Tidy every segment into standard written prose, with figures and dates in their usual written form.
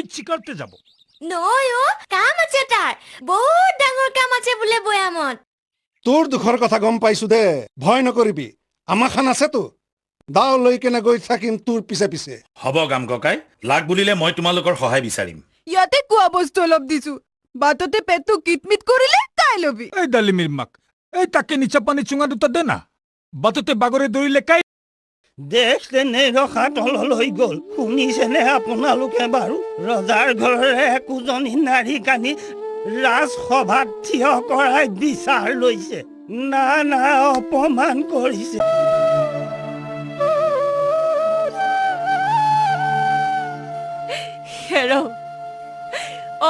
মাছি কাটতে যাব নয় ও কাম আছে তাৰ বহুত ডাঙৰ কাম আছে বোলে বয়ামত তোৰ দুখৰ কথা গম পাইছো দে ভয় নকৰিবি আমাৰ খান আছেতো দাও লৈ কেনে গৈ থাকিম তোৰ পিছে পিছে হ'ব গাম ককাই লাগ বুলিলে মই তোমালোকৰ সহায় বিচাৰিম ইয়াতে কোৱা বস্তু অলপ দিছো বাটতে পেটটো কিটমিট কৰিলে কাই লবি এই ডালিমিৰ মাক এই তাকে নিচা পানী চুঙা দুটা দে না বাটতে বাগৰে দৌৰিলে কাই দেশ তেনে ৰখা তললৈ গ'ল শুনিছেনে আপোনালোকে বাৰু ৰজাৰ ঘৰৰে একোজনী নাৰী কানি ৰাজসভাত থিয় কৰাই বিচাৰ লৈছে না না অপমান কৰিছে হেৰ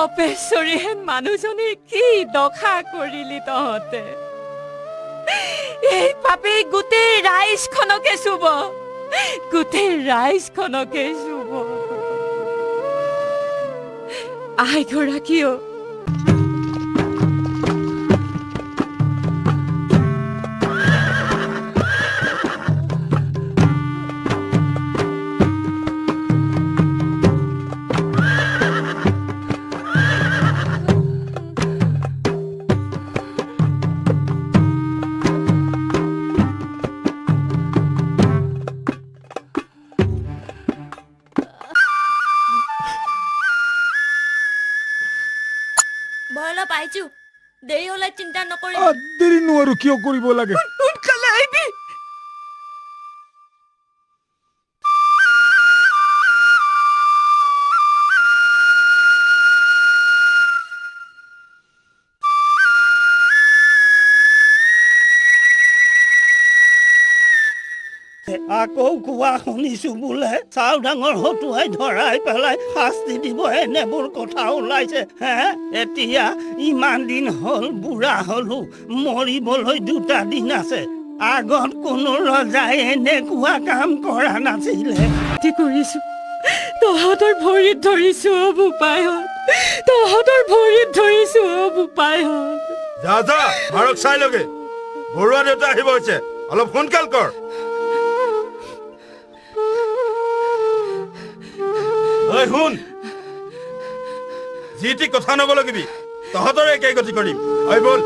অপেশ্বৰী হেন মানুহজনীৰ কি দখা কৰিলি তহঁতে এই পাপে গোটেই ৰাইজখনকে চুব গোটেই ৰাইজখনকে চুব আইগৰাকীও ভয় পাইছো দেৰি হলে চিন্তা নকৰি দেৰি নোৱাৰো কিয় কৰিব লাগে সোনকালে আহিবি আকৌ কোৱা শুনিছো বোলে চাউ ডাঙৰ হতুৱাই ধৰাই পেলাই শাস্তি দিব এনেবোৰ কথা ওলাইছে হে এতিয়া ইমান দিন হ'ল বুঢ়া হলো মৰিবলৈ 2টা দিন আছে আগত কোনো ৰজাই এনেকুৱা কাম কৰা নাছিলে কৰিছো তহঁতৰ ভৰিত ধৰিছো বোপাইহঁত তহঁতৰ ভৰিত ধৰিছো বোপাইহঁত যা যা মাৰক চাই লগে বৰুৱা দেউতা আহিব হৈছে অলপ সোনকাল কৰ ঐ শুন যিটি কথা নবলগিবি তহঁতৰ একেই গতি কৰিম ঐ বল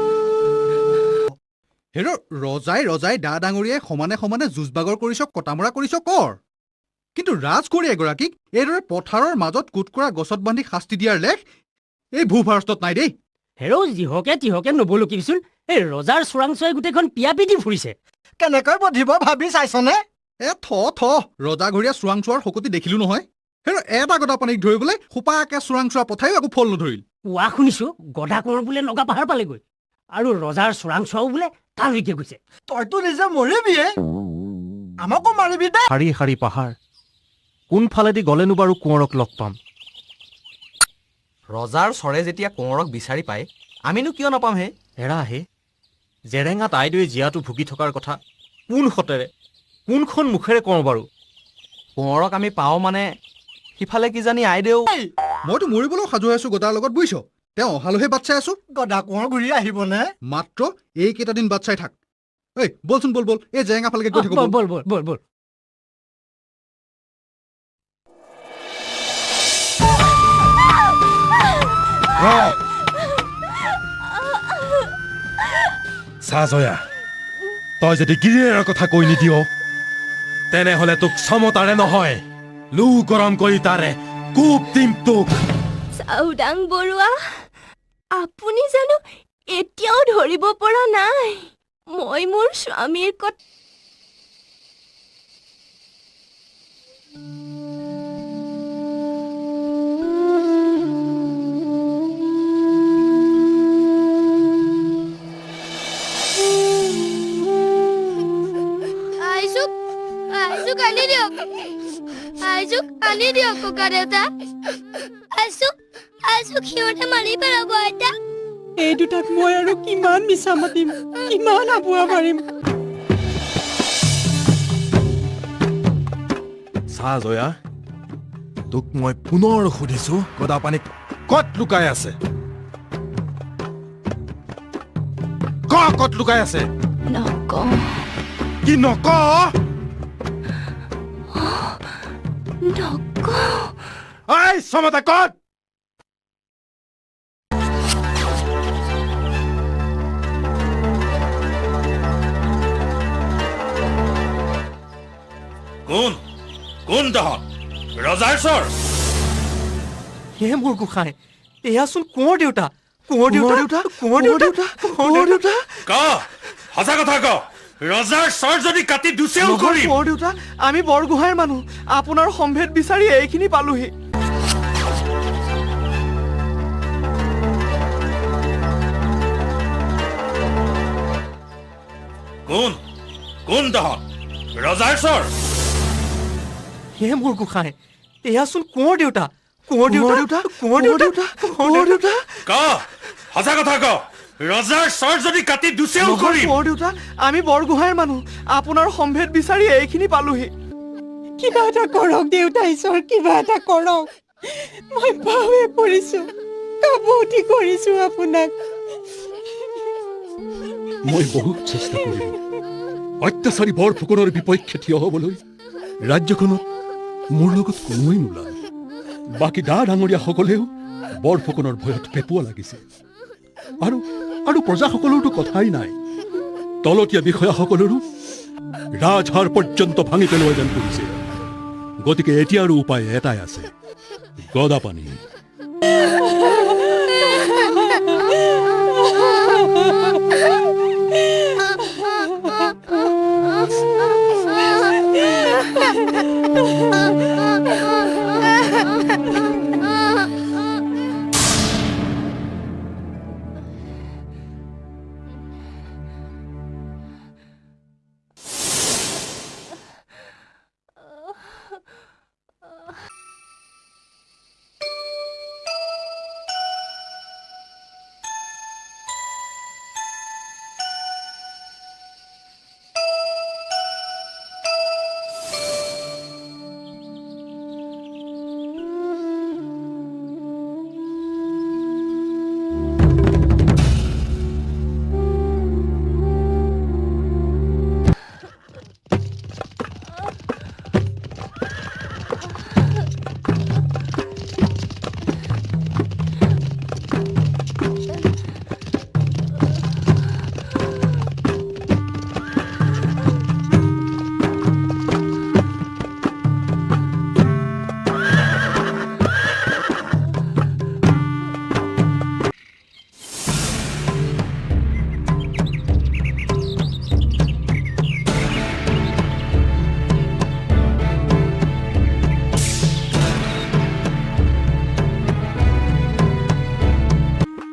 হেৰ ৰজাই দা ডাঙৰীয়াই সমানে সমানে যুঁজবাগৰ কৰিছ কটামৰা কৰিছ কৰ কিন্তু ৰাজকোঁৱৰী এগৰাকীক এইদৰে পথাৰৰ মাজত কুট কৰা গছত বান্ধি শাস্তি দিয়াৰ লেখ এই ভূভাৰষ্টত নাই দেই হেৰ যিহকে তিহকে নবলকিবিচোন এই ৰজাৰ চোৰাংচোৱাই গোটেইখন পিয়া পিটি ফুৰিছে কেনেকৈ বধিব ভাবি চাইছনে এ থ ৰজাঘৰীয়া চোৰাংচোৱাৰ শকতি দেখিলো নহয় হেৰ এটা গদা পানীক ধৰিবলৈ সোপাকে চোৰাংচোৱা পঠায়ো একো ফল নধৰিল কোৱা শুনিছো গদা কোঁৱৰ বোলে নগা পাহাৰ পালেগৈ আৰু ৰজাৰ চোৰাংচোৱাও বোলে তালৈকে গৈছে তইতো নিজে মৰিবিয়ে আমাকো মাৰিবি দে শাৰী শাৰী পাহাৰ কোনফালেদি গলেনো বাৰু কোঁৱৰক লগ পাম ৰজাৰ চৰে যেতিয়া কোঁৱৰক বিচাৰি পায় আমিনো কিয় নাপাম হে এৰা হে জেৰেঙাত আইদেৱে জীয়াটো ভুগি থকাৰ কথা কোন সতেৰে কোনখন মুখেৰে কওঁ বাৰু কোঁৱৰক আমি পাওঁ মানে সিফালে কিজানি আইদেউ মইতো মৰিবলৈও সাজু হৈ আছো গদাৰ লগত বুজিছ তেওঁ অহালৈহে বাট চাই আছো গদা কোঁৱৰ ঘূৰি আহিবনে মাত্ৰ এইকেইটা দিন বাট চাই থাক ঐ বলচোন বল এই জেৰেঙা ফালেকে গৈ থাকো বল বল বল বল চা জয়া তই যদি গিৰিয়েৰৰ কথা কৈ নিদিয় তেনেহলে তোক সমতাৰে নহয় লু গৰম কৰি তাৰে কোপ দিম তোক চাউদাং বৰুৱা আপুনি জানো এতিয়াও ধৰিব পৰা নাই মই মোৰ স্বামীৰ কথা আনি দিয়ক ককা দেউতা সিহঁতে মাৰি পেলাব আইতা এই দুটাক মই আৰু কিমান মিছা মাতিম কিমান আবুৱা মাৰিম চা জয়া তোক মই পুনৰ সুধিছো গদা পানী কত লুকাই আছে কত লুকাই আছে নকওঁ কি নক নকওঁ এই এই সমতা ক'ত কোন কোন তহঁত ৰজাৰ চৰ হে মোৰ গোসাঁই এয়াচোন কোঁৱৰ দেউতা কোঁৱৰ দেউতা ক সঁচা কথা ক ৰজাৰ চৰ যদি কাটি দুচেও কৰিম কোঁৱৰ দেউতা আমি বৰগোহাঁইৰ মানুহ আপোনাৰ সম্ভেদ বিচাৰি এইখিনি পালোহি কোন কোন তহঁত ৰজাৰ চৰ হে মোৰ গোসাঁই এয়াচোন কোঁৱৰ দেউতা ক সঁচা কথা ক ৰজাৰ চৰ যদি কাটি দুচেও কৰিম কোঁৱৰ দেউতা আমি বৰগোহাঁইৰ মানুহ আপোনাৰ সম্ভেদ বিচাৰি এইখিনি পালোহি কিবা এটা কৰক দেউতা ঈশ্বৰ কিবা এটা কৰক মই পাহৰি পৰিছো কাবুতি কৰিছো আপোনাক মই বহুত চেষ্টা কৰিলো অত্যাচাৰী বৰফুকনৰ বিপক্ষে থিয় হ'বলৈ ৰাজ্যখনত মোৰ লগত কোনোৱেই নোলাল বাকী ডাঙৰীয়াসকলেও বৰফুকনৰ ভয়ত পেপুৱা লাগিছে আৰু প্ৰজাসকলৰতো কথাই নাই তলতীয়া বিষয়াসকলৰো ৰাজহাৰ পৰ্যন্ত ভাঙি পেলোৱা যেন কৰিছে গতিকে এতিয়া আৰু উপায় এটাই আছে গদাপানী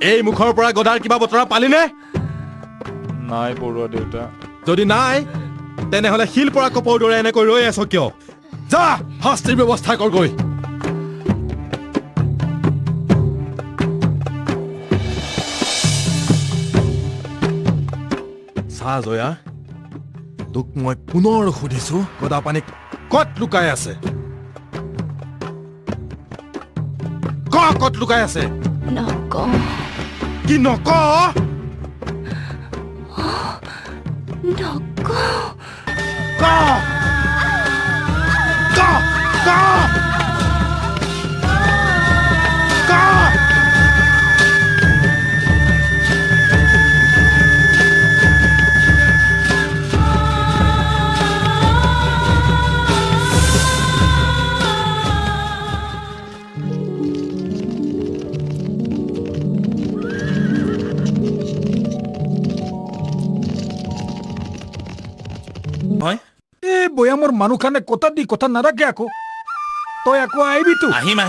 এই মুখৰ পৰা গদাৰ কিবা বতৰা পালিনে নাই বৰুৱা দেউতা যদি নাই তেনেহলে শিল পৰা কপৌৰ দৰে এনেকৈ ৰৈ আছ কিয় যা শাস্তিৰ ব্যৱস্থা কৰগৈ চা জয়া তোক মই পুনৰ সুধিছো গদাপানী ক'ত লুকাই আছে ক'ত লুকাই আছে নকওঁ কি নক বয়ামৰ মানুহখানে কথা দি কথা নাৰাখে আকৌ তই আকৌ আহিবিতো আহিম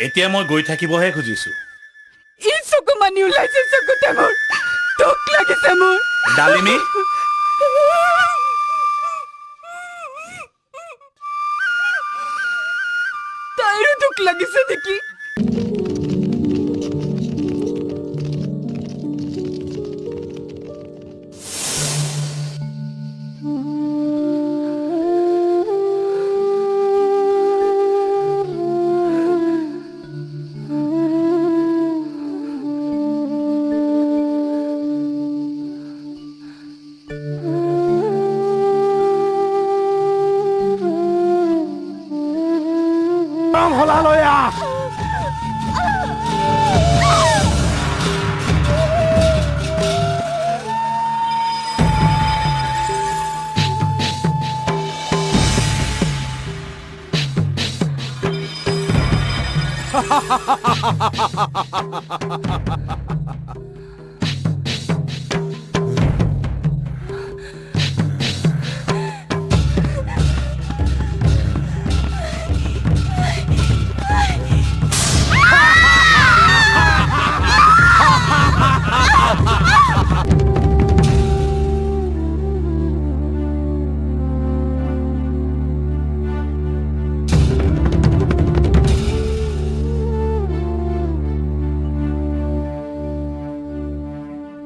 এতিয়া মই গৈ থাকিবহে খুজিছো ই চকু মানি ওলাইছে চকুতে মোৰ দুখ লাগিছে মোৰ ডালিমী তাইৰো দুখ লাগিছে নেকি দাস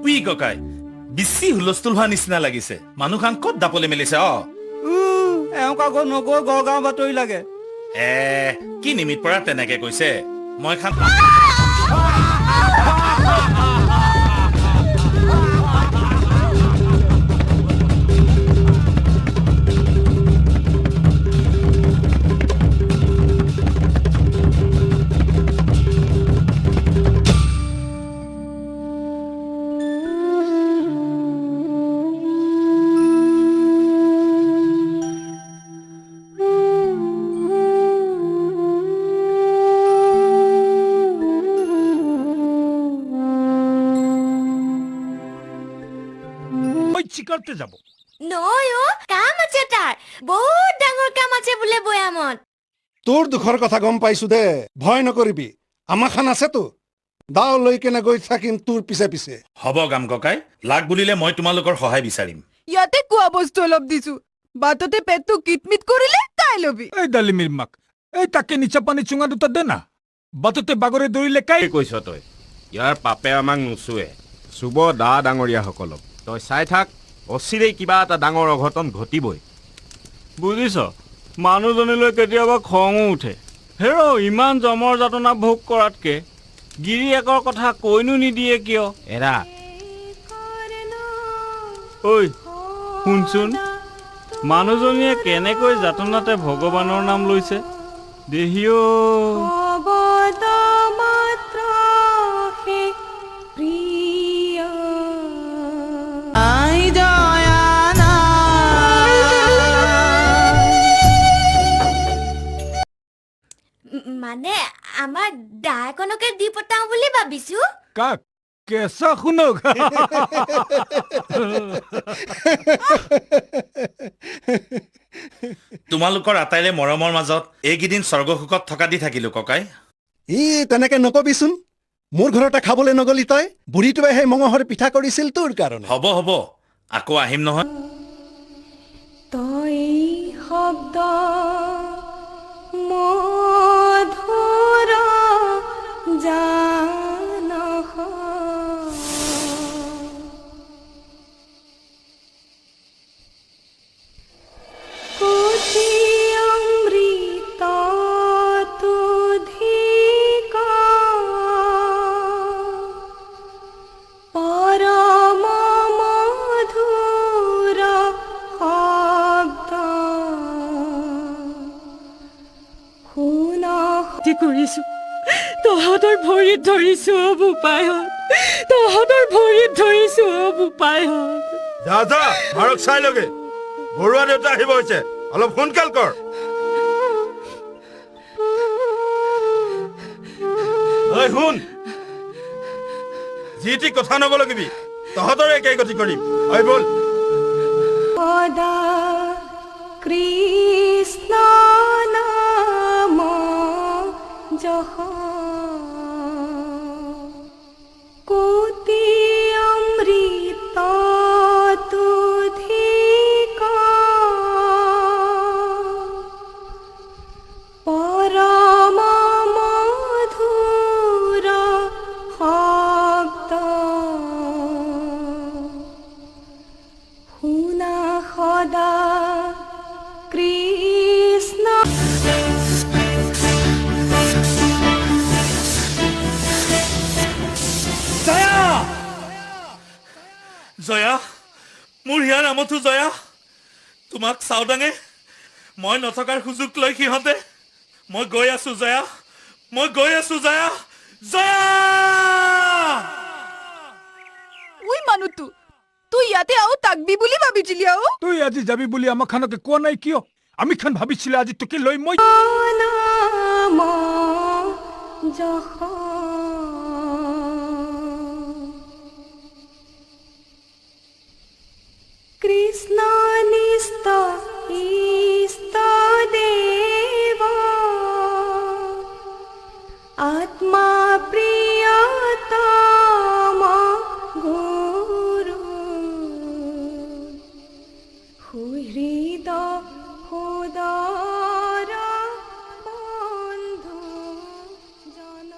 উই ককাই বেছি হুলস্থুল হোৱা নিচিনা লাগিছে মানুহখান ক'ত দাপলে মেলিছে এওঁক আকৌ নগৈ গড়গাঁও বাতৰি লাগে কি নিমিত পৰা তেনেকে কৈছে মই খান চিকাৰতে যাব নয় ও কাম আছে তাৰ বহুত ডাঙৰ কাম আছে বোলে বয়ামত তোৰ দুখৰ কথা গম পাইছো দে ভয় নকৰিবি আমাৰ খান আছেতো দাও লৈ কেনে গৈ থাকিম তোৰ পিছে পিছে হ'ব গাম ককাই লাগ বুলিলে মই তোমালোকৰ সহায় বিচাৰিম ইয়াতে কোৱা বস্তু অলপ দিছো বাটতে পেটটো কিটমিট কৰিলে তাই লবি এই ডালিমিৰ মাক এই তাকে নিচা পানী চুঙা দুটা দে না বাটতে বাগৰে দৌৰিলে কাই কৈছ তই ইয়াৰ পাপে আমাক নুচুৱে চুব দা ডাঙৰীয়াসকলক তই চাই থাক অচিৰেই কিবা এটা ডাঙৰ অঘটন ঘটিবই বুজিছ মানুহজনীলৈ কেতিয়াবা খঙো উঠে হেৰ ইমান জমৰ যাতনা ভোগ কৰাতকে গিৰিয়েকৰ কথা কৈনো নিদিয়ে কিয় এৰা ঐ শুনচোন মানুহজনীয়ে কেনেকৈ যাতনাতে ভগৱানৰ নাম লৈছে দেহিও মানে আমাৰ দায়কনকে দি পতাও বুলি ভাবিছো কাক কেঁচা শুনক তোমালোকৰ আটাইৰে মৰমৰ মাজত এইকেইদিন স্বৰ্গসুখত থকা দি থাকিলো ককাই তেনেকে নকবিচোন মোৰ ঘৰতে খাবলৈ নগলি তই বুঢ়ীটোৱে সেই মঙহৰ পিঠা কৰিছিল তোৰ কাৰণে হ'ব হ'ব আকৌ আহিম নহয় তই শব্দ মধুৰ জানহ কোটি অমৃত তুধিক পৰম মধুৰ শব্দ কৰিছো তহঁতৰ ভৰিত ধৰিছো বোপাইহঁত তহঁতৰ ভৰিত ধৰিছো বোপাইহঁত যা যা ভাৰক চাই লগে বৰুৱা দেউতা আহিব হৈছে অলপ সোনকাল কৰ ঐ শুন যি টি কথা নবলগিবি তহঁতৰ একেই গতি কৰিম ঐ বল সদা কৃষ্ণ নাম জহ কোটি অমৃত তুধিক পৰম মধুৰ শব্দ শুনা সদা কৃষ্ণ জয়া মোৰ হিয়াৰ নামতো জয়া তোমাক চাওদাঙে মই নথকাৰ সুযোগ লৈ সিহঁতে মই গৈ আছো জয়া মই গৈ আছো জয়া জয়া ওই মানুহটো তুই ইয়াতে আও তাকবি বুলি ভাবিছিলি আও তুই আজি যাবি বুলি আমাক খানকে কোৱা নাই কিয় আমি খান ভাবিছিলে আজি তোকে লৈ মই কৃষ্ণ নিস্ত ইষ্ট দেব আত্মা প্রিয়তম গুরু হৃদ হুদর বন্ধু জন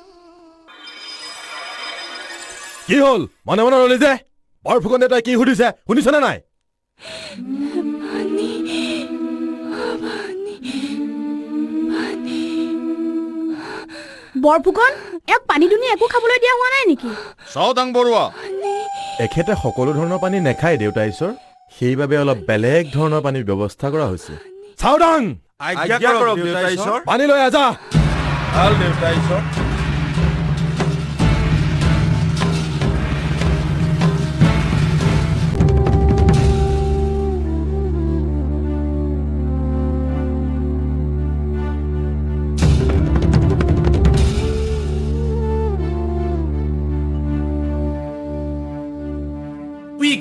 কি হ'ল মনে মনে ৰলি যে বৰ ফুকন দেউতাই কি সুধিছে শুনিছনে নাই বৰফুকন ইয়াক পানী দুনি একো খাবলৈ দিয়া হোৱা নাই নেকি চাওদাং বৰুৱা এখেতে সকলো ধৰণৰ পানী নেখায় দেউতা ঈশ্বৰ সেইবাবে অলপ বেলেগ ধৰণৰ পানীৰ ব্যৱস্থা কৰা হৈছে চাওদাং আজ্ঞা কৰক দেউতা ঈশ্বৰ পানী লৈ আজা ভাল দেউতা ঈশ্বৰ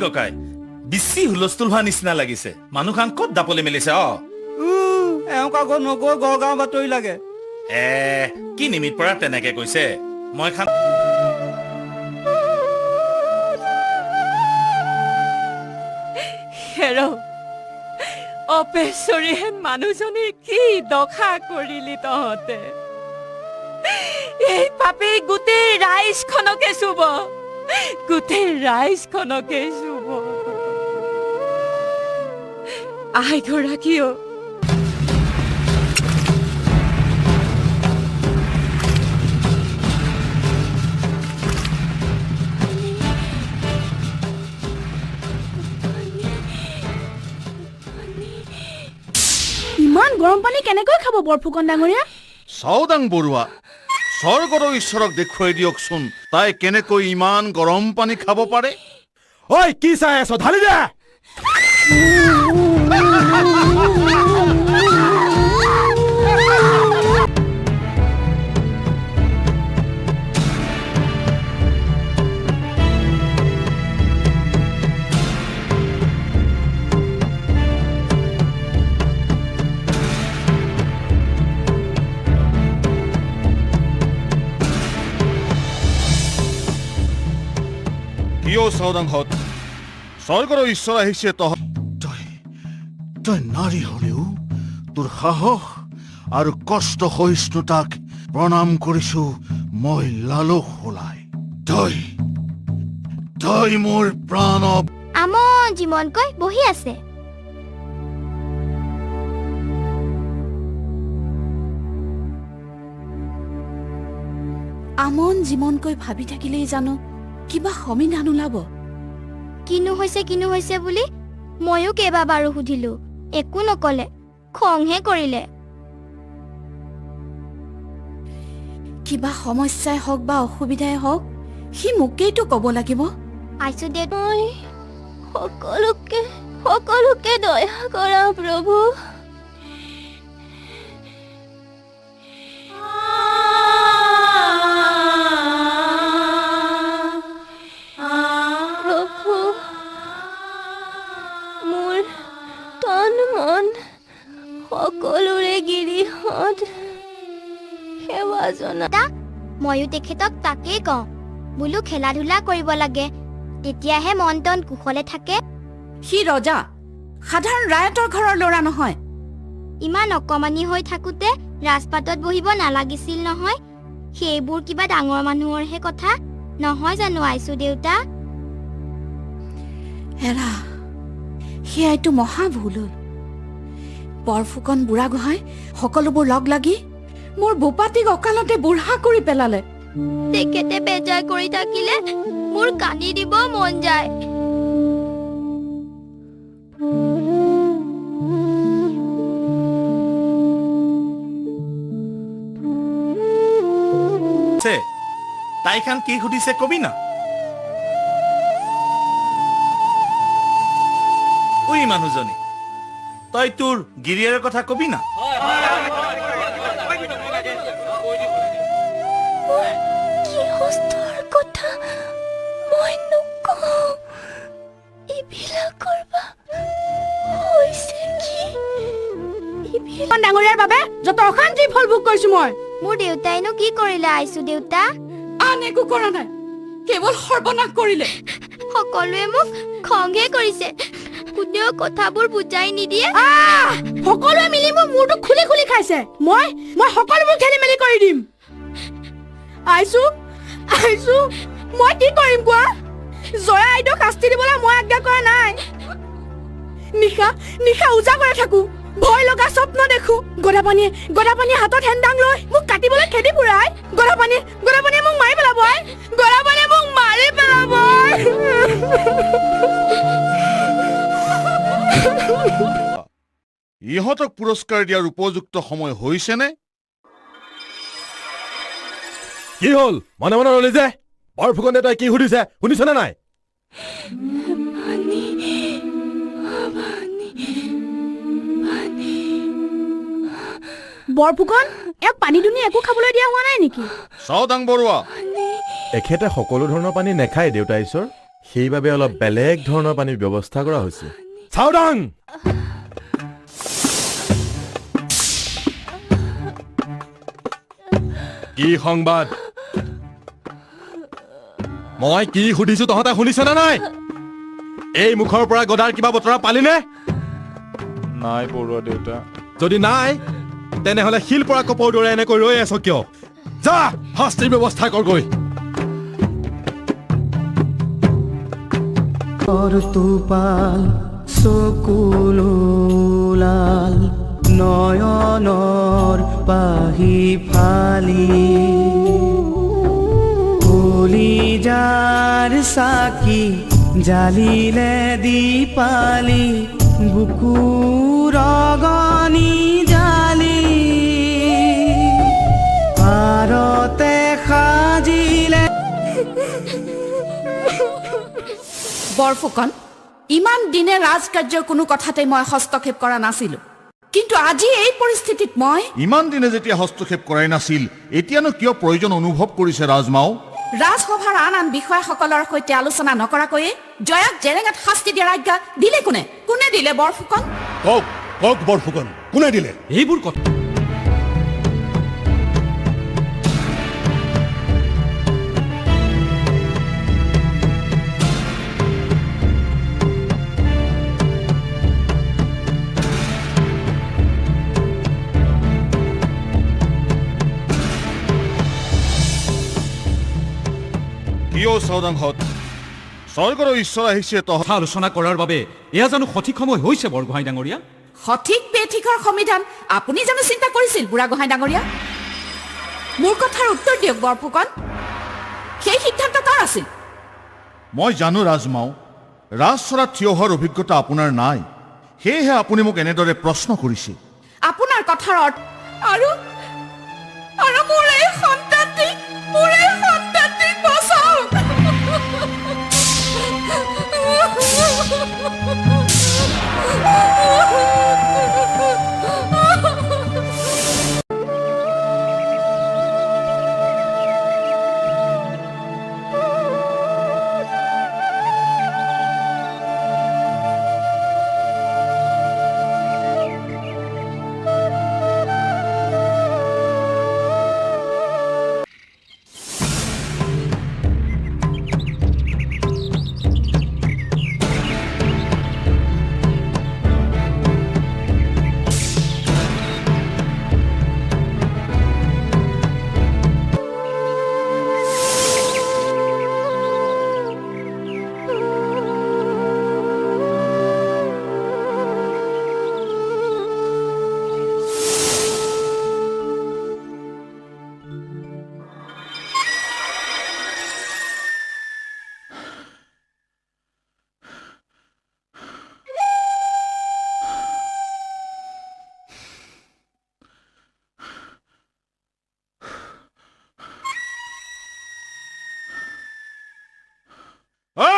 ককাই বেছি হুলস্থুল হোৱা নিচিনা লাগিছে মানুহখান ক'ত দাপলি মেলিছে এওঁক আকৌ নগৈ গড়গাঁও বাতৰি লাগে কি নিমিত পৰা তেনেকে কৈছে মই খান হেৰ অপেশ্বৰী হেন মানুহজনীৰ কি দশা কৰিলি তহঁতে এই পাপী গোটেই ৰাইজখনকে চুব গোটেই ৰাইজখনকে চুব আই গৰাকীও ইমান গৰম পানী কেনেকৈ খাব বৰফুকন ডাঙৰীয়া চাওদাং বৰুৱা স্বৰ্গৰ ঈশ্বৰক দেখুৱাই দিয়কচোন তাই কেনেকৈ ইমান গৰম পানী খাব পাৰে ঐ কি চাই আছ ঢালি দে কিয় চাওদাং হত স্বৰ্গৰ ঈশ্বৰ আহিছে তই নাৰী হলেও তোৰ সাহস আৰু কষ্ট সহিষ্ণুতাক প্ৰণাম কৰিছো মই লালুক হোলাই তই মোৰ প্ৰাণ আমন জীৱনকৈ বহি আছে আমন জীৱনকৈ ভাবি থাকিলেই জানো কিবা সমিধান ওলাব কিনো হৈছে বুলি ময়ো কেইবাবাৰো সুধিলো একো নকলে খংহে কৰিলে কিবা সমস্যাই হওক বা অসুবিধাই হওক সি মোকেইতো ক'ব লাগিব আইছো দে মই সকলোকে দয়া কৰা প্ৰভু সকলোৰে গিৰিহঁত সেৱা জনা ময়ো তেখেতক তাকেই কওঁ বোলো খেলা ধূলা কৰিব লাগে তেতিয়াহে মন তন কুশলে থাকে সি ৰজা সাধাৰণ ৰায়তৰ ঘৰৰ ল'ৰা নহয় ইমান অকমানি হৈ থাকোতে ৰাজপাতত বহিব নালাগিছিল নহয় সেইবোৰ কিবা ডাঙৰ মানুহৰহে কথা নহয় জানো আইছো দেউতা হেৰা সেয়াইতো মহা ভুল বৰফুকন বুঢ়া গোহাঁই সকলোবোৰ লগ লাগি মোৰ বোপাটিক অকালতে বুঢ়া কৰি পেলালে তেখেতে বেজাৰ কৰি থাকিলে মোৰ কান্দি দিব মন যায় আছে তাইখান কি সুধিছে কবি না উই মানুহজনী তই তোৰ গিৰিয়েৰৰ কথা কবি না কি হস্তৰ কথা মই নকওঁ এইবিলাক কৰবা হৈছে কি ডাঙৰীয়াৰ বাবে যত অশান্তি ফল ভোগ কৰিছো মই মোৰ দেউতাইনো কি কৰিলে আইছো দেউতা আন একো কৰা নাই কেৱল সৰ্বনাশ কৰিলে সকলোৱে মোক খংহে কৰিছে কোনেও কথাবোৰ বুজাই নিদিয়ে সকলোৱে মিলি মোৰ মূৰটো খুলি খুলি খাইছে মই সকলোবোৰ খেলি মেলি কৰি দিম আইছো মই কি কৰিম কোৱা জয়া আইদেউক শাস্তি দিবলৈ মই আজ্ঞা কৰা নাই নিশা উজাগৰে থাকো ভয় লগা স্বপ্ন দেখো গদাপানীয়ে হাতত হেন্দাং লৈ মোক কাটিবলৈ খেদি ফুৰাই গদাপানীয়ে মোক মাৰি পেলাব ইহঁতক পুৰস্কাৰ দিয়াৰ উপযুক্ত সময় হৈছেনে কি হ'ল মনে মনে ৰলি যে বৰফুকনে তই কি সুধিছে শুনিছনে নাই বৰফুকন ইয়াক পানী দুনি একো খাবলৈ দিয়া হোৱা নাই নেকি চাওদাং বৰুৱা এখেতে সকলো ধৰণৰ পানী নেখায় দেউতা ঈশ্বৰ সেইবাবে অলপ বেলেগ ধৰণৰ পানীৰ ব্যৱস্থা কৰা হৈছে চাওদাং কি সংবাদ মই কি সুধিছো তহঁতে শুনিছনে নাই এই মুখৰ পৰা গদাৰ কিবা বতৰা পালিনে নাই বৰুৱা দেউতা যদি নাই তেনেহলে শিল পৰা কপৌৰ দৰে এনেকৈ ৰৈ আছ কিয় যা শাস্তিৰ ব্যৱস্থা কৰগৈ তুপাল চকুলাল নয়নৰ পাহি ফালি কলিজাৰ চাকি জালিলে দীপালি বুকুৰ অগনি জালি পাৰতে সাজিলে বৰফুকন ইমান দিনে ৰাজকাৰ্যৰ কোনো কথাতে মই হস্তক্ষেপ কৰা নাছিলো কিন্তু আজি এই পৰিস্থিতিত মই ইমান দিনে যেতিয়া হস্তক্ষেপ কৰাই নাছিল এতিয়ানো কিয় প্ৰয়োজন অনুভৱ কৰিছে ৰাজমাও ৰাজসভাৰ আন বিষয়াসকলৰ সৈতে আলোচনা নকৰাকৈয়ে জয়াক জেৰেঙাত শাস্তি দিয়াৰ আজ্ঞা দিলে কোনে দিলে বৰফুকন কওক বৰফুকন কোনে দিলে এইবোৰ কথা চাওদাংহত স্বৰ্গৰ ঈশ্বৰ আহিছে তথা আলোচনা কৰাৰ বাবে এয়া জানো সঠিক সময় হৈছে বৰগোহাঁই ডাঙৰীয়া সঠিক বেঠিকৰ সমিধান আপুনি জানো চিন্তা কৰিছিল বুঢ়াগোহাঁই ডাঙৰীয়া মোৰ কথাৰ উত্তৰ দিয়ক বৰফুকন সেই সিদ্ধান্ত কাৰ আছিল মই জানো ৰাজমাও ৰাজচৰাত থিয় হোৱাৰ অভিজ্ঞতা আপোনাৰ নাই সেয়েহে আপুনি মোক এনেদৰে প্ৰশ্ন কৰিছে আপোনাৰ কথাৰ অৰ্থ আৰু মোৰ এই সন্তানটিক বচাওক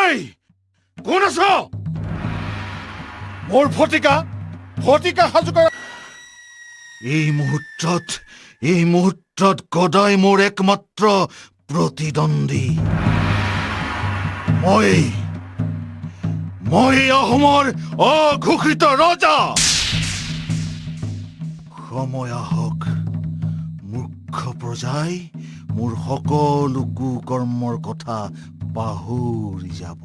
ঐ কোন আছ মোৰ ফটিকা সাজু কৰা এই মুহূৰ্তত গদাই মোৰ একমাত্ৰ প্ৰতিদ্বন্দ্বী মই অসমৰ অঘোষিত ৰজা সময় আহক মূৰ্খ প্ৰজাই মোৰ সকলো কুকৰ্মৰ কথা পাহৰি যাব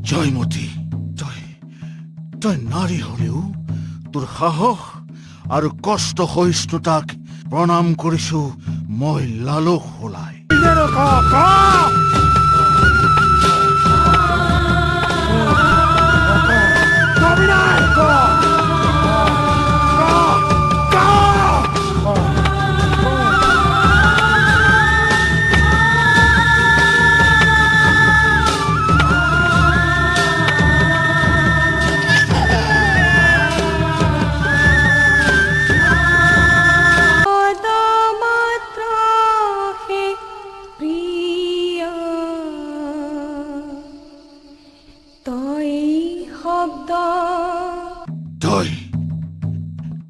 জয়মতী তই নাৰী হলেও তোৰ সাহস আৰু কষ্ট সহিষ্ণুতাক প্ৰণাম কৰিছো মই লালুক হোলাই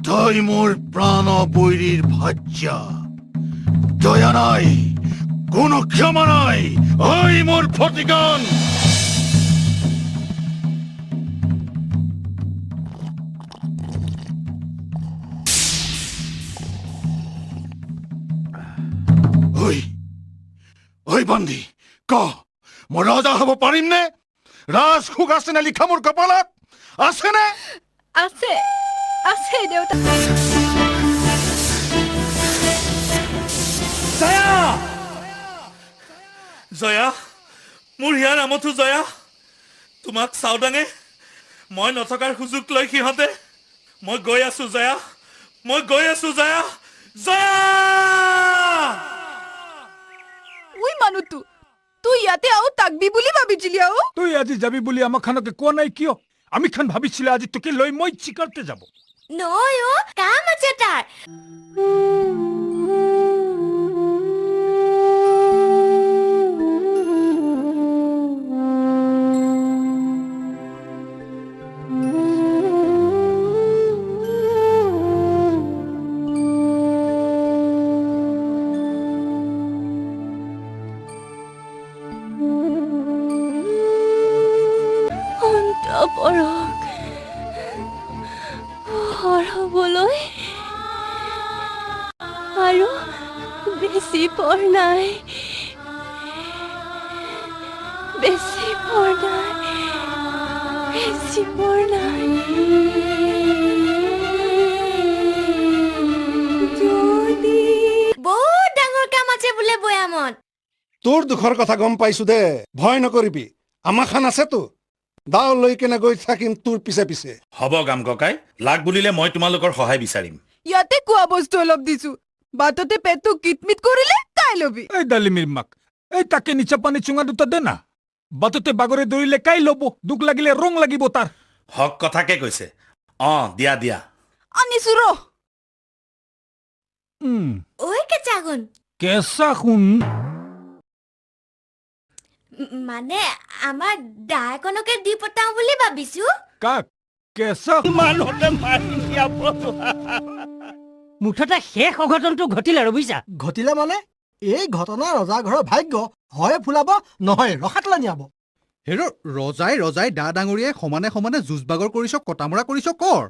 তই মোৰ প্ৰাণ বৈৰীৰ ভাজ্যা দয়া নাই কোনো ক্ষমা নাই ঐ মোৰ ফটিকান ঐ বন্দী ক মই ৰজা হ'ব পাৰিম নে ৰাজসুখ আছে নে লিখা মোৰ কপালত আছে নে আছে দেউতা জয়া মোৰ হিয়া নামতো জয়া তোমাক চাওদাঙে মই নথকাৰ সুযোগ লৈ সিহঁতে মই গৈ আছো জয়া উই মানুহটো তুই ইয়াতে আও তাকবি বুলি ভাবিছিলি আও তুই আজি যাবি বুলি আমাক খানকে কোৱা নাই কিয় আমি খান ভাবিছিলে আজি তোকে লৈ মই চিকাৰতে যাব নয় কাম আছে তাৰ অন্তপৰক হবলৈ আৰু বেছি পৰ নাই বহুত ডাঙৰ কাম আছে বোলে বয়ামত তোৰ দুখৰ কথা গম পাইছো দে ভয় নকৰিবি আমাৰ খান আছেতো দাও লৈ কেনে গৈ থাকিম তোৰ পিছে পিছে হ'ব গাম ককাই লাগ বুলিলে মই তোমালোকৰ সহায় বিচাৰিম ইয়াতে কোৱা বস্তু অলপ দিছো বাটতে পেটটো কিটমিট কৰিলে কাই লবি এই ডালিমিৰ মাক এই তাকে নিচা পানী চুঙা দুটা দে না বাটতে বাগৰে দৌৰিলে কাই ল'ব দুখ লাগিলে ৰং লাগিব তাৰ হক কথাকে কৈছে দিয়া আনিছো ৰ ঐ কেঁচাগুণ কেঁচা শুন মানে আমাৰ দাইকনকে দি পতাও বুলি ভাবিছো কাক কেঁচা মানুহতে মাৰি দিয়া মুঠতে শেষ অঘটনটো ঘটিলে আৰু বুজিছা ঘটিলে মানে এই ঘটনা ৰজা ঘৰৰ ভাগ্য হয় ফুলাব নহয় ৰখাতলা নিয়াব হেৰ ৰজাই দা ডাঙৰীয়াই সমানে যুঁজ বাগৰ কৰিছ কটামৰা কৰিছ কৰ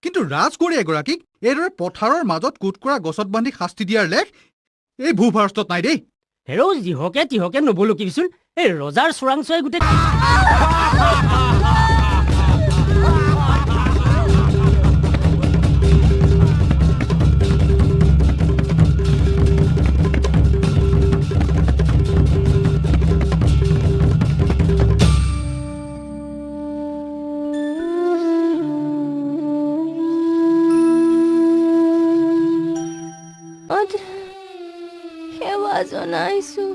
কিন্তু ৰাজকোঁৱৰী এগৰাকীক এইদৰে পথাৰৰ মাজত কোট কৰা গছত বান্ধি শাস্তি দিয়াৰ লেখ এই ভূভাৰষ্টত নাই দেই হেৰৌ যিহকে তিহকে নবলকিবিচোন এই ৰজাৰ চোৰাংচোৱাই গোটেই সেৱা জনাইছো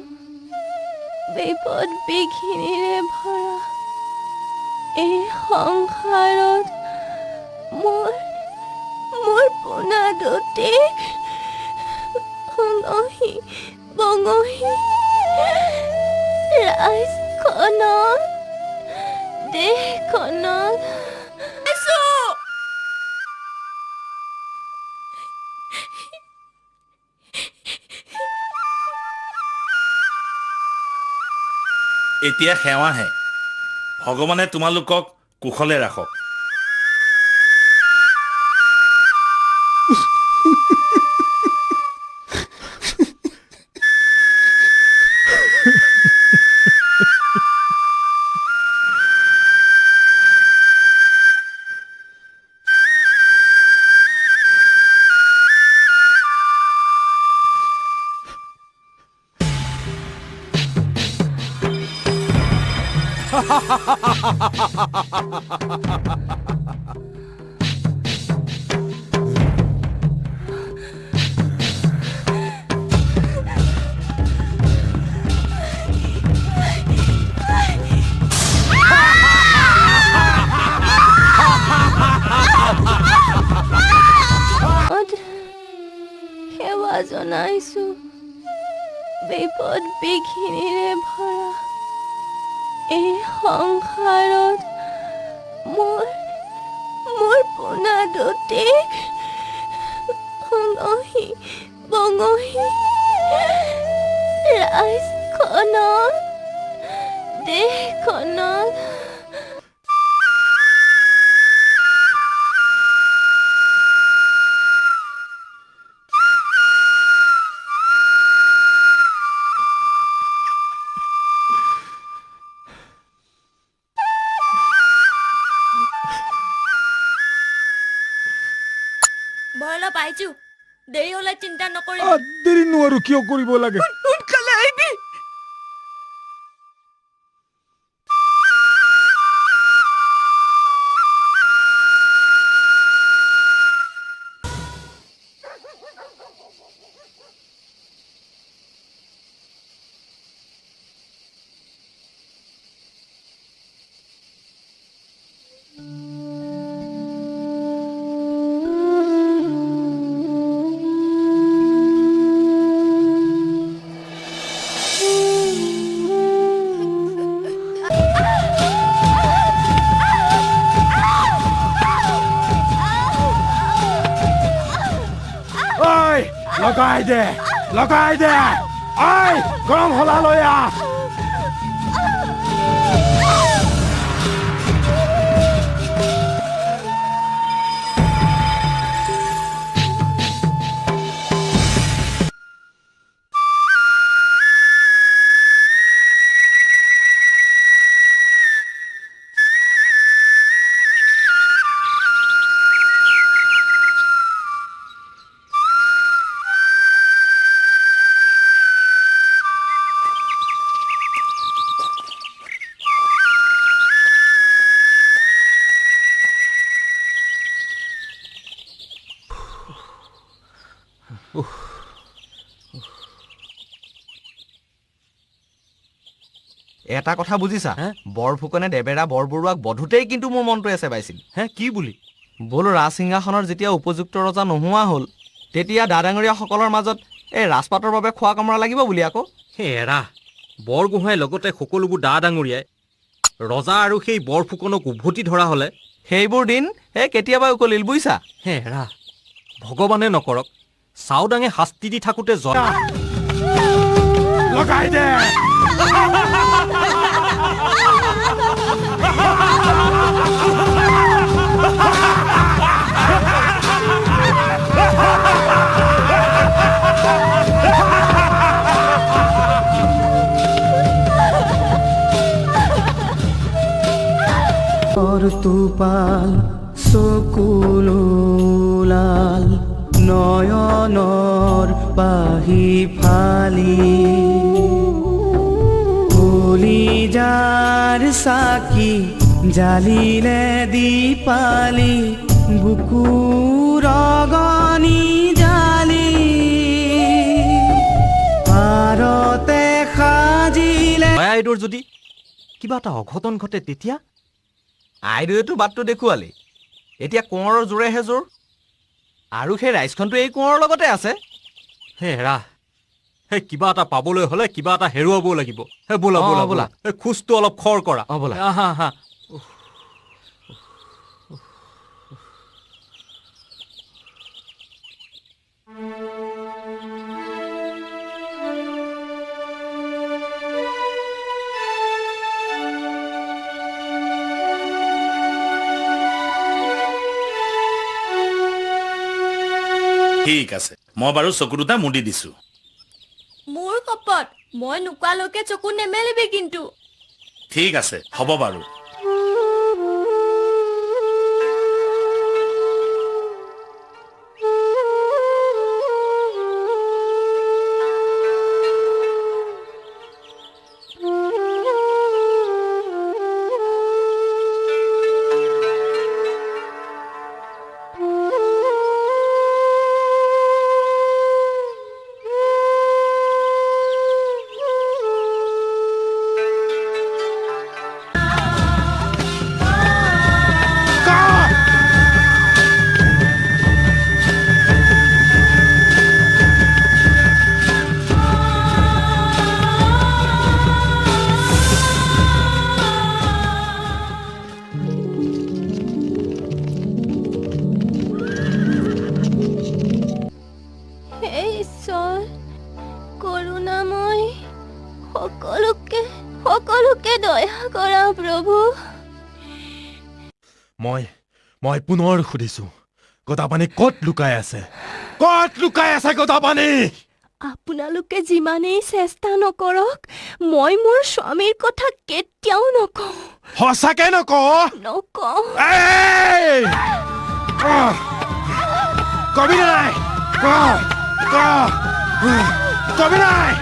বিপদ বিঘিনিৰে ভৰা এই সংসাৰত মোৰ পোনা দুটিক অঙহী বঙহী ৰাইজ দেশখনক দেশখনক এতিয়া সেৱাহে ভগৱানে তোমালোকক কুশলে ৰাখক সেৱা জনাইছো বিপদ বিঘিনিৰে ভৰা এই সংসাৰত মোৰ পোনা দুটি অঙহী বঙহী ৰাইজখনক দেশখনক ভয় অলপ আহিছো দেৰি হলে চিন্তা নকৰিবি দেৰি নোৱাৰো কিয় কৰিব লাগে সোনকালে আহিবি লগাই দে আই গৰম হলা লৈ আহ এটা কথা বুজিছা বৰফুকনে দেবেৰা বৰবৰুৱাক বধুতেই কিন্তু মোৰ মনটোৱে চেবাইছিল কি বুলি বোলো ৰাজসিংহাসনৰ যেতিয়া উপযুক্ত ৰজা নোহোৱা হ'ল তেতিয়া দাদাঙৰীয়াসকলৰ মাজত এই ৰাজপাতৰ বাবে খোৱা কামৰা লাগিব বুলি আকৌ এৰা বৰগোহাঁই লগতে সকলোবোৰ দা ডাঙৰীয়াই ৰজা আৰু সেই বৰফুকনক উভতি ধৰা হলে সেইবোৰ দিন কেতিয়াবা উকলিল বুজিছা এৰা ভগৱানে নকৰক চাওদাঙে শাস্তি দি থাকোতে লগাই দে তুপাল চকুলাল নয়নৰ পাহি ফালি কলিজাৰ চাকি জালিলে দীপালি বুকুৰ অগনি জালি পাৰতে সাজিলে আইদেউৰ যদি কিবা এটা অঘটন ঘটে তেতিয়া আইদেউৱেতো বাটটো দেখুৱালি এতিয়া কোঁৱৰৰ জোৰেহে জোৰ আৰু সেই ৰাইজখনটো এই কোঁৱৰৰ লগতে আছে হেৰা সেই কিবা এটা পাবলৈ হলে কিবা এটা হেৰুৱাবও লাগিব হে বোলা বোলা বোলা এই খোজটো অলপ খৰ কৰা বোলা আহা আহা ঠিক আছে মই বাৰু চকু দুটা মুদি দিছো মোৰ কপত মই নোকোৱালৈকে চকু নেমেলিবি কিন্তু ঠিক আছে হ'ব বাৰু মই পুনৰ সুধিছো গদাপানী ক'ত লুকাই আছে ক'ত লুকাই আছে গদাপানী আপোনালোকে যিমানেই চেষ্টা নকৰক মই মোৰ স্বামীৰ কথা কেতিয়াও নকওঁ সঁচাকে নকওঁ কবি নাই কবি নাই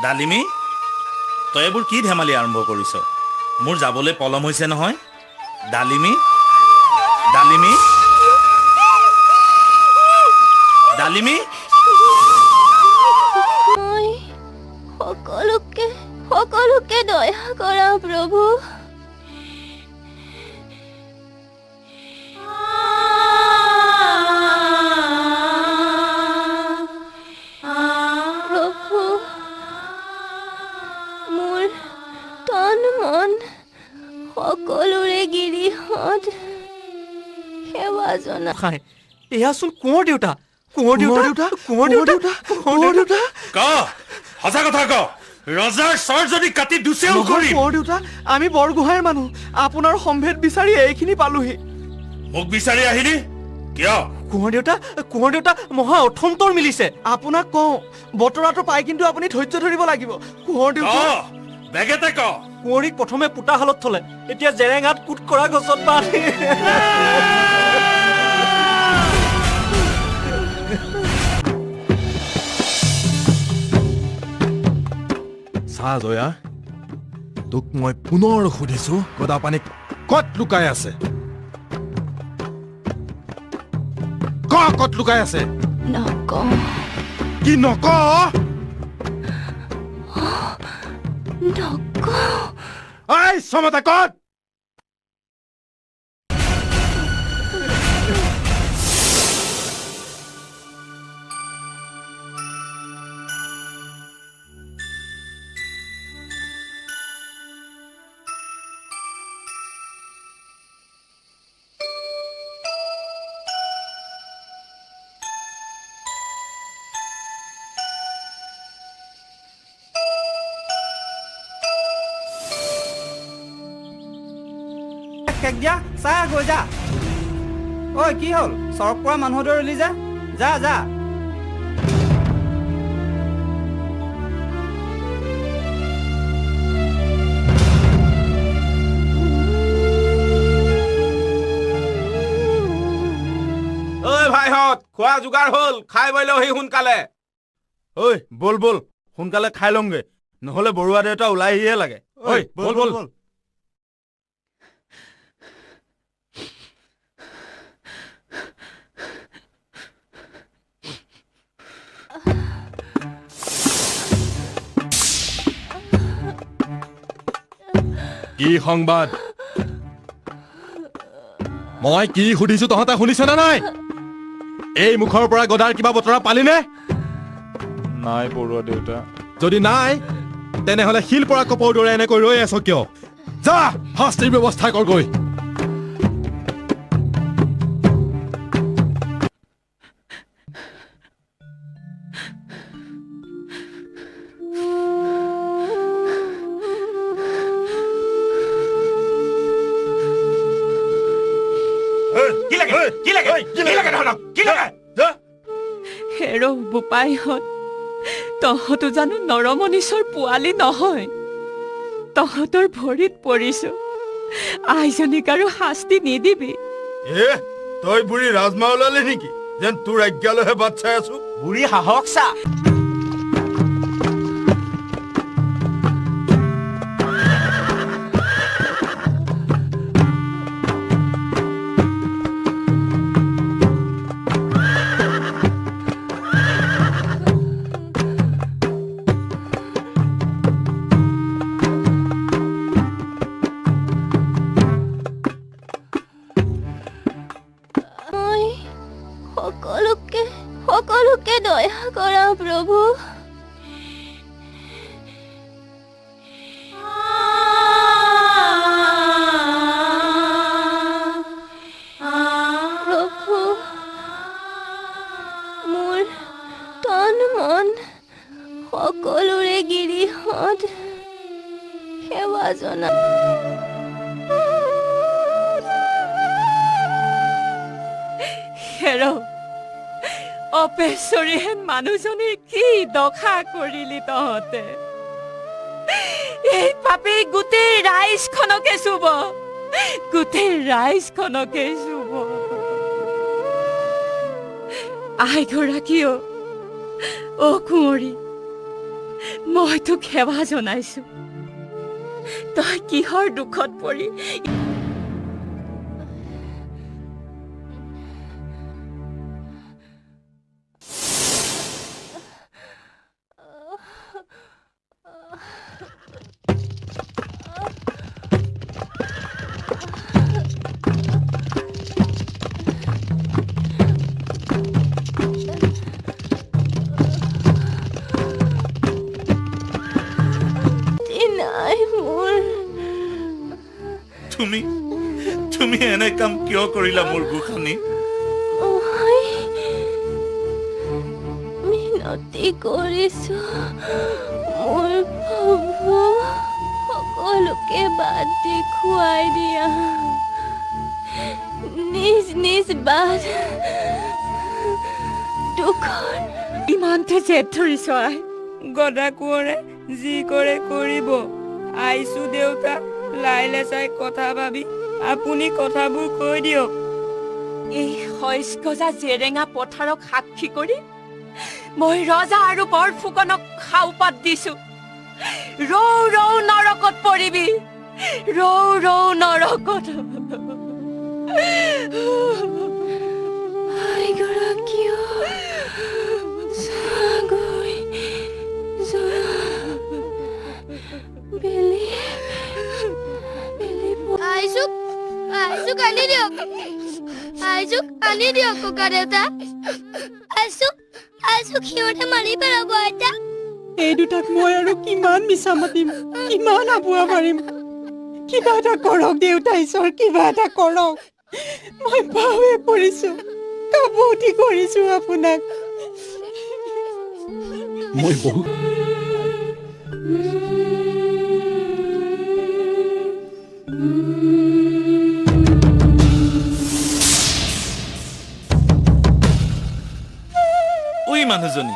ডালিমী তই এইবোৰ কি ধেমালি আৰম্ভ কৰিছ মোৰ যাবলৈ পলম হৈছে নহয় ডালিমী মই সকলোকে দয়া কৰা প্ৰভু সকলোৰে গিৰিহঁত সেৱা জনা এয়াচোন কোঁৱৰ দেউতা সঁচা কথা ক ৰজাৰ চৰ যদি কাটি দুচেও কৰিম কোঁৱৰ দেউতা আমি বৰগোহাঁইৰ মানুহ আপোনাৰ সম্ভেদ বিচাৰি এইখিনি পালোহি মোক বিচাৰি আহিলি কিয় কোঁৱৰ দেউতা মহা অথন্তৰ মিলিছে আপোনাক কওঁ বতৰাটো পাই কিন্তু আপুনি ধৈৰ্য ধৰিব লাগিব কোঁৱৰ দেউতা বেগেতে ক কুঁৱৰীক প্ৰথমে পোতাশালত থলে এতিয়া জেৰেঙাত কুট কৰা গছত বান্ধি চা জয়া তোক মই পুনৰ সুধিছো গদাপানী ক'ত লুকাই আছে ক'ত লুকাই আছে কি নকওঁ ঐ সমতা ক'ত যা চাহ গৈ যা ঐ কি হ'ল চৰক পৰা মানুহ দৌৰিলি যা যা ঐ ভাইহঁত খোৱা যোগাৰ হ'ল খাই বৈ লহি সোনকালে ঐ বল সোনকালে খাই লওঁগে নহ'লে বৰুৱা দেউতা ওলাই আহিহে লাগে ঐ বল বল বল কি সংবাদ মই কি সুধিছো তহঁতে শুনিছ নে নাই এই মুখৰ পৰা গদাৰ কিবা বতৰা পালিনে নাই বৰুৱা দেউতা যদি নাই তেনেহলে শিল পৰা কপৌৰ দৰে এনেকৈ ৰৈ আছ কিয় যা শাস্তিৰ ব্যৱস্থা কৰগৈ হেৰ' বোপাইহঁত তহঁতো জানো নৰমনীশৰ পোৱালি নহয় তহঁতৰ ভৰিত পৰিছো আইজনীক আৰু শাস্তি নিদিবি তই বুঢ়ী ৰাজমা ওলালি নেকি যেন তোৰ আজ্ঞালৈহে বাট চাই আছো বুঢ়ী সাহক চা সকলোকে দয়া কৰা প্ৰভু প্ৰভু মোৰ তন মন সকলোৰে গিৰিহঁত সেৱা জনা হেৰ' অপেশ্বৰীহেন মানুহজনীৰ কি দশা কৰিলি তহঁতে এই পাপী গোটেই ৰাইজখনকে চুব আইগৰাকীও অ কুঁৱৰী মই তোক সেৱা জনাইছো তই কিহৰ দুখত পৰি তুমি এনে কাম কিয় কৰিলা মোৰ গোসানী মিনতি কৰিছো মোৰ প্ৰভু সকলোকে বাট দেখুৱাই দিয়া নিজ বাট দুখৰ ইমানতে জেদ ধৰিছ আই গদা কোঁৱৰে যি কৰে কৰিব আইছো দেউতা লাইলে চাই কথা ভাবি আপুনি কথাবোৰ কৈ দিয়ক এই শইচ গজা জেৰেঙা পথাৰক সাক্ষী কৰি মই ৰজা আৰু বৰফুকনক খাওপাত দিছো ৰৌ ৰৌ নৰকত পৰিবি ৰৌ নৰকত আইগৰাকীও সাগৈ বেলি আইজুক আনি দিয়ক ককা দেউতা আইজুক সিহঁতে মাৰি পেলাব আইতা এই দুটাক মই আৰু কিমান মিছা মাতিম কিমান আবুৱা মাৰিম কিবা এটা কৰক দেউতা ঈশ্বৰ কিবা এটা কৰক মই পাৱে পৰিছো কাবুতি কৰিছো আপোনাক মই বহু মানুহজনী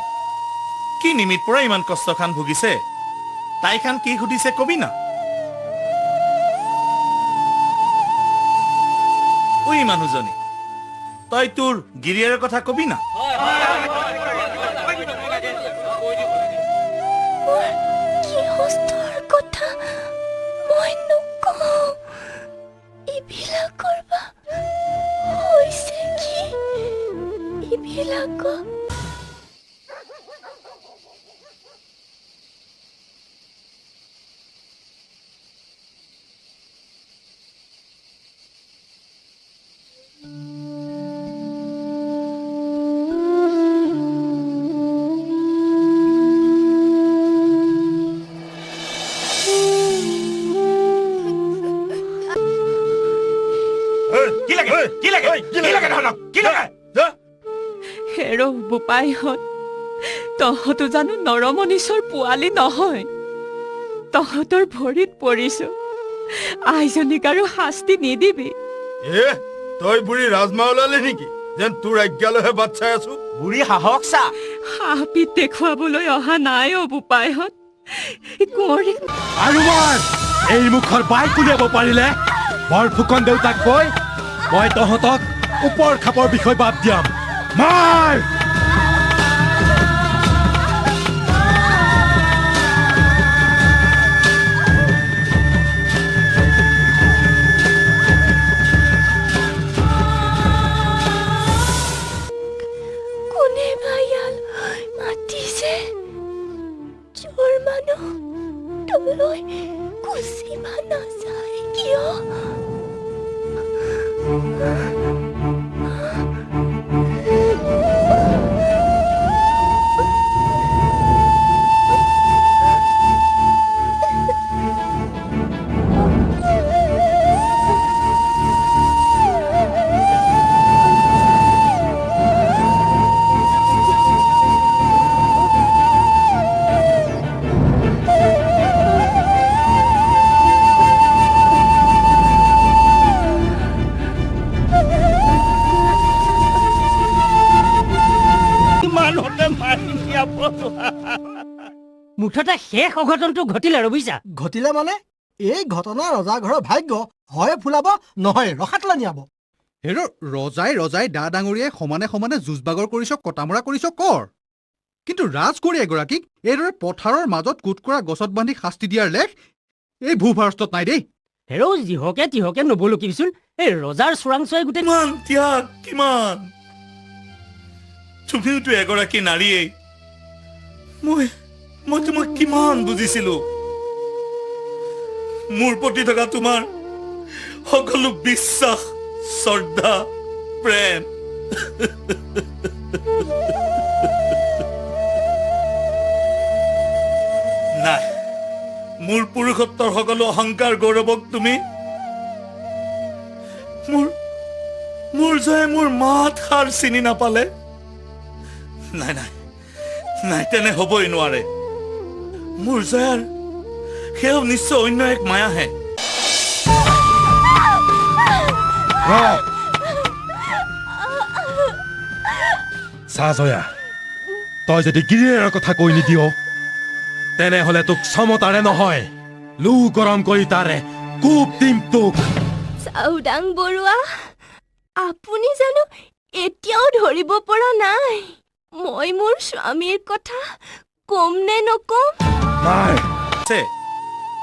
কি নিমিত পৰা ইমান কষ্ট খান ভুগিছে তাই খান কি সুধিছে কবি না ওই মানুহজনী তই তোৰ গিৰিয়েৰৰ কথা কবি না কি কথা মই নকওঁ এইবিলাকৰ বা হৈছে কি এইবিলাক হেৰ বোপাইহঁত তহঁতো জানো নৰমনীশ্বৰ পোৱালি নহয় তহঁতৰ ভৰিত পৰিছো আইজনীক আৰু শাস্তি নিদিবি তই বুঢ়ী ৰাজমা ওলালে নেকি যেন তোৰ আজ্ঞালৈহে বাট চাই আছো বুঢ়ী সাহক চা হাঁপিত দেখুৱাবলৈ অহা নাই অ বোপাইহঁত কোঁৱৰী আৰু মাৰ এই মুখৰ বাইক উলিয়াব পাৰিলে বৰ ফুকন দেউতাক কৈ মই তহঁতক ওপৰ খাপৰ বিষয় বাদ দিয়াম মাৰ কোনে ভায়াল মাতিছে চোৰ মানুহ তলৈ কুচিব নাযায় কিয় মুঠতে শেষ অঘটনটো ঘটিলে আৰু বুজিছা ঘটিলে মানে এই ঘটনা ৰজা ঘৰৰ ভাগ্য হয় ফুলাব নহয় ৰখাতলা নিয়াব হেৰ ৰজাই দা ডাঙৰীয়াই সমানে সমানে যুঁজবাগৰ কৰিছ কটামৰা কৰিছ কৰ কিন্তু ৰাজকোঁৱৰী এগৰাকীক এইদৰে পথাৰৰ মাজত কুট কৰা গছত বান্ধি শাস্তি দিয়াৰ লেখ এই ভূভাৰষ্টত নাই দেই হেৰ যিহকে তিহকে নবলো কিবিচোন এই ৰজাৰ চোৰাংচোৱাই গোটেই কিমান ত্যাগ কিমান তুমিওতো এগৰাকী নাৰীয়ে মই তোমাক কিমান বুজিছিলো মোৰ প্ৰতি থকা তোমাৰ সকলো বিশ্বাস শ্ৰদ্ধা প্ৰেম নাই মোৰ পুৰুষত্বৰ সকলো অহংকাৰ গৌৰৱক তুমি মোৰ জয়ে মোৰ মাত সাৰ চিনি নাপালে নাই নাই নাই তেনে হ'বই নোৱাৰে মোৰ জয়াৰ সেয়াও নিশ্চয় অন্য এক মায়াহে চা জয়া তই যদি গিৰিয়েৰৰ কথা কৈ নিদিয় তেনেহলে তোক সমতাৰে নহয় লু গৰম কৰি তাৰে কোপ দিম তোক চাওদাং বৰুৱা আপুনি জানো এতিয়াও ধৰিব পৰা নাই মই মোৰ স্বামীৰ কথা কম নে নকম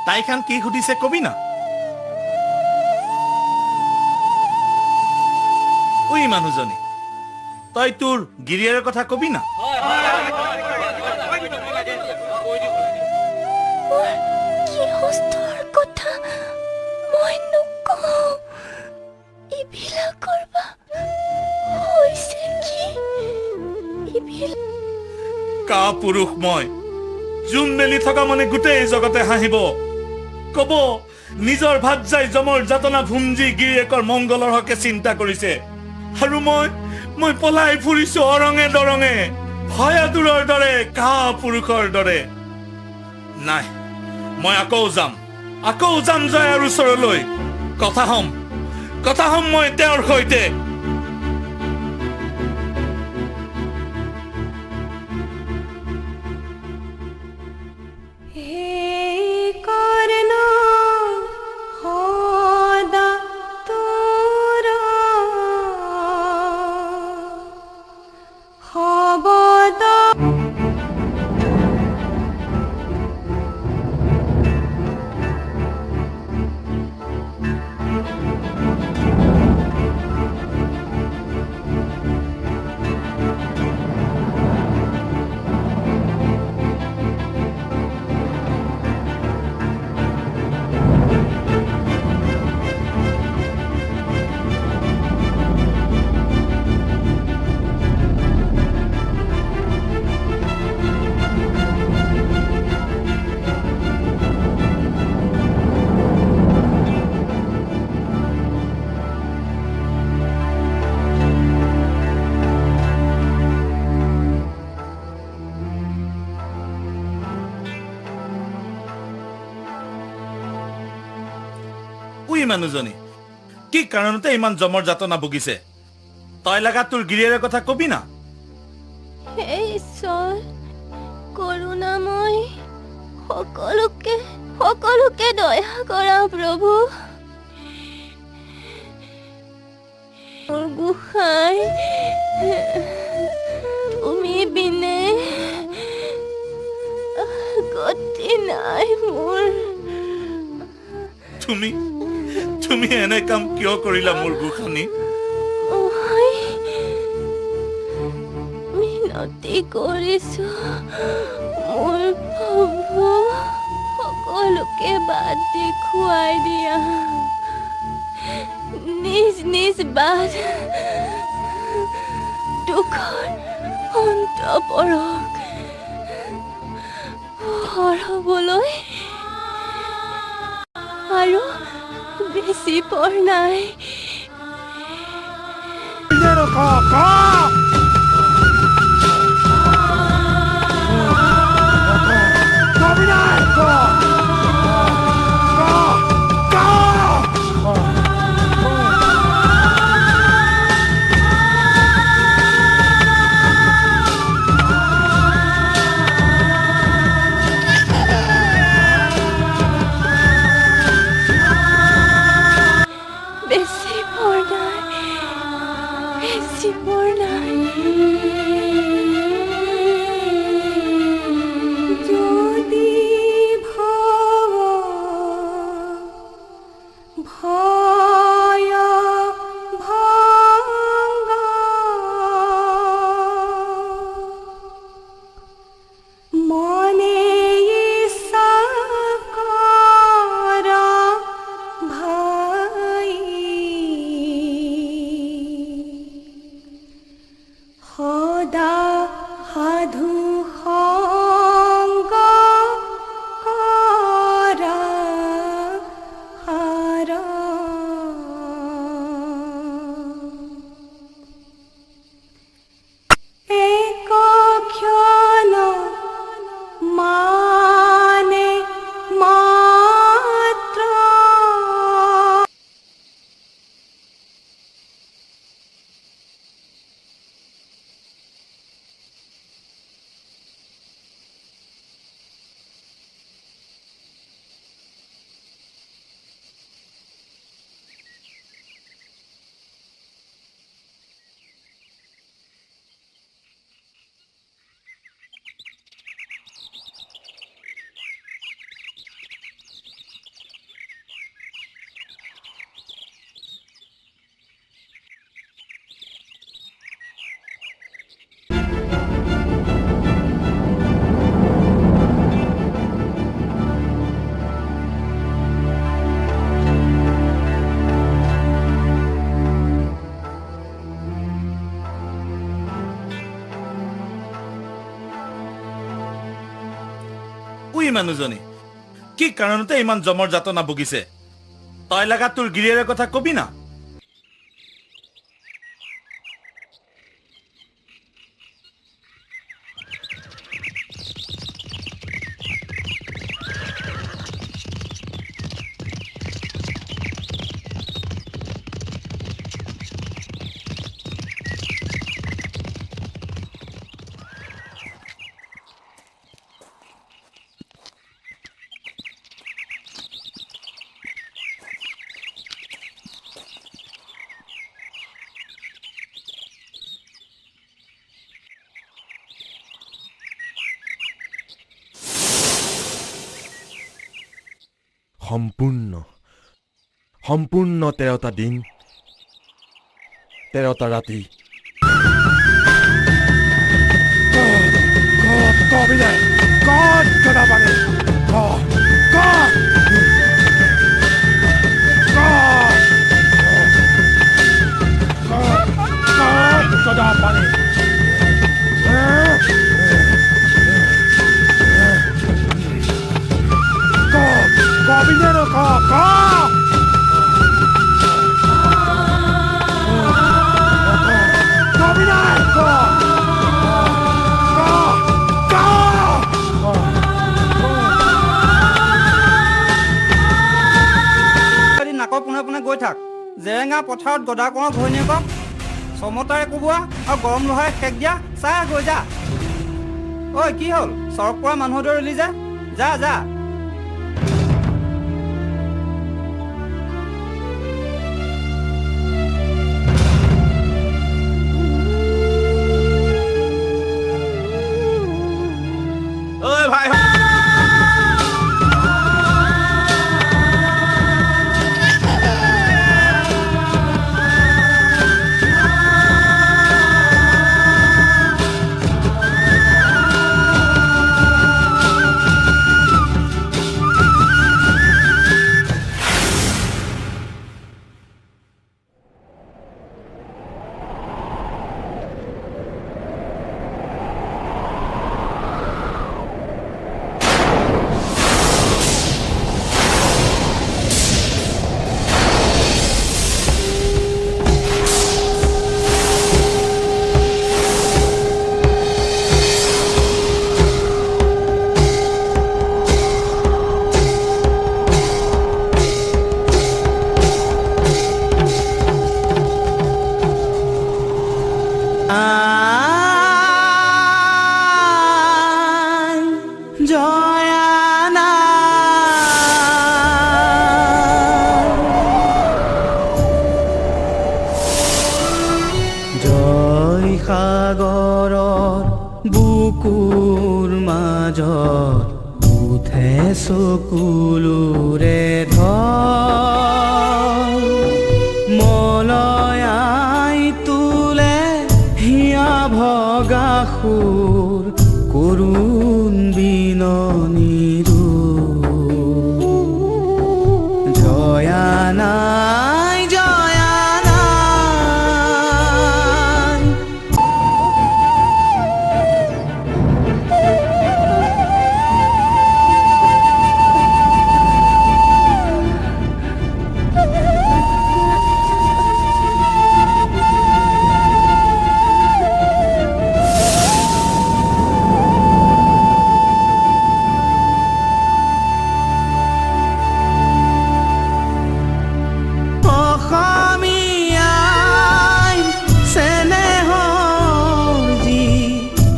তাইখান কি সুধিছে কবি না ঐ মানুহজনী তই তোৰ গিৰিয়েৰৰ কথা কবি না গৃহস্থৰ কথা মই নকওঁ এইবিলাকৰ বা হৈছে কি কা পুৰুষ মই জুম মেলি থকা মানে গোটেই জগতে হাঁহিব কব নিজৰ ভাত যাই জমৰ যাতনা ভুঞ্জি গিৰিয়েকৰ মংগলৰ হকে চিন্তা কৰিছে আৰু মই পলাই ফুৰিছো অৰঙে দৰঙে ভয়াদুৰৰ দৰে কা পুৰুষৰ দৰে নাই মই আকৌ যাম জয়াৰ ওচৰলৈ কথা হম মই তেওঁৰ সৈতে উই মানুহজনী কি কাৰণতে ইমান জমৰ যাতনা ভুগিছে তই লাগা তোৰ গিৰিয়েৰৰ কথা কবি না হে ঈশ্বৰ কৰোণাময় সকলোকে দয়া কৰা প্ৰভু মোৰ গোসাঁই তুমি বিনে গতি নাই মোৰ তুমি এনে কাম কিয় কৰিলা মোৰ গোসাঁনী মিনতি কৰিছো মোৰ প্ৰভু সকলোকে বাট দেখুৱাই দিয়া নিজ বাট দুখৰ অন্ত পৰক হৰবলৈ আৰু বেছি পৰ নাই মানুহজনী কি কাৰণতে ইমান জমৰ যাতনা ভুগিছে তই লাগা তোৰ গিৰিয়েৰৰ কথা কবি না সম্পূৰ্ণ 13টা দিন 13টা ৰাতি গৈ থাক জেৰেঙা পথাৰত গদা কোঁৱৰ ঘৈণীয়েকক চমতাৰে কোবোৱা আৰু গৰম লোহাৰে সেক দিয়া চাই গৈ যা ঐ কি হ'ল চৰক পৰা মানুহৰ দৰে উলি যা যা যা ঐ ভাই বুকুৰ মাজত উঠে চকুলোৰে ধৰ মলয়াই তোলে হিয়া ভগা সুৰ কৰুণ বিননিৰো জয়া নাই জয়া নাই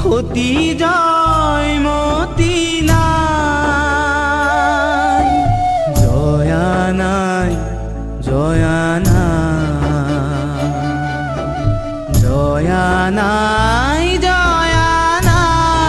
সতী জয়মতী নাই জয়া নাই জয়া নাই জয়া নাই জয়া নাই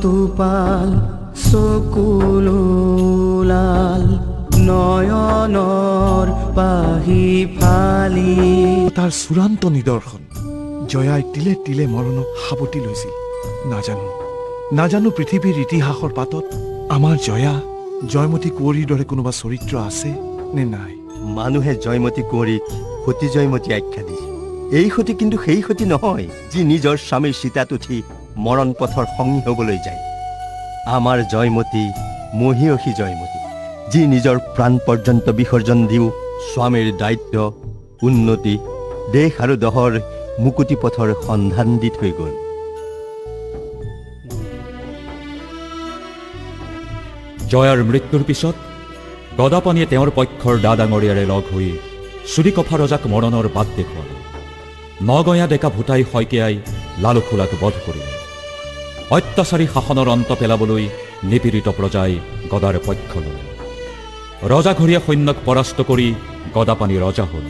তুপাল চকুলোলাল নয়নৰ পাহি ফালি তাৰ চূড়ান্ত নিদৰ্শন জয়াই তিলে তিলে মৰণক সাৱটি লৈছিল নাজানো পৃথিৱীৰ ইতিহাসৰ পাতত আমাৰ জয়মতী কুঁৱৰীৰ দৰে কোনোবা চৰিত্ৰ আছে নে নাই মানুহে জয়মতী কুঁৱৰীক সতী জয়মতী আখ্যা দিছে এই সতী কিন্তু সেই সতী নহয় যি নিজৰ স্বামীৰ চিতাত উঠি মৰণ পথৰ সংগী হ'বলৈ যায় আমাৰ জয়মতী মহিয়সী জয়মতী যি নিজৰ প্ৰাণ পৰ্যন্ত বিসৰ্জন দিও স্বামীৰ দায়িত্ব উন্নতি দেশ আৰু দহৰ মুকুতি পথৰ সন্ধান দি থৈ গ'ল জয়াৰ মৃত্যুৰ পিছত গদাপানীয়ে তেওঁৰ পক্ষৰ দা ডাঙৰীয়াৰে লগ হৈ চুৰিকফা ৰজাক মৰণৰ বাট দেখুৱালে নগঞা ডেকা ভূটাই শইকীয়াই লালুখোলাক বধ কৰিলে অত্যাচাৰী শাসনৰ অন্ত পেলাবলৈ নিপীড়িত প্ৰজাই গদাৰ পক্ষ ল'লে ৰজাঘৰীয়া সৈন্যক পৰাস্ত কৰি গদাপানী ৰজা হ'ল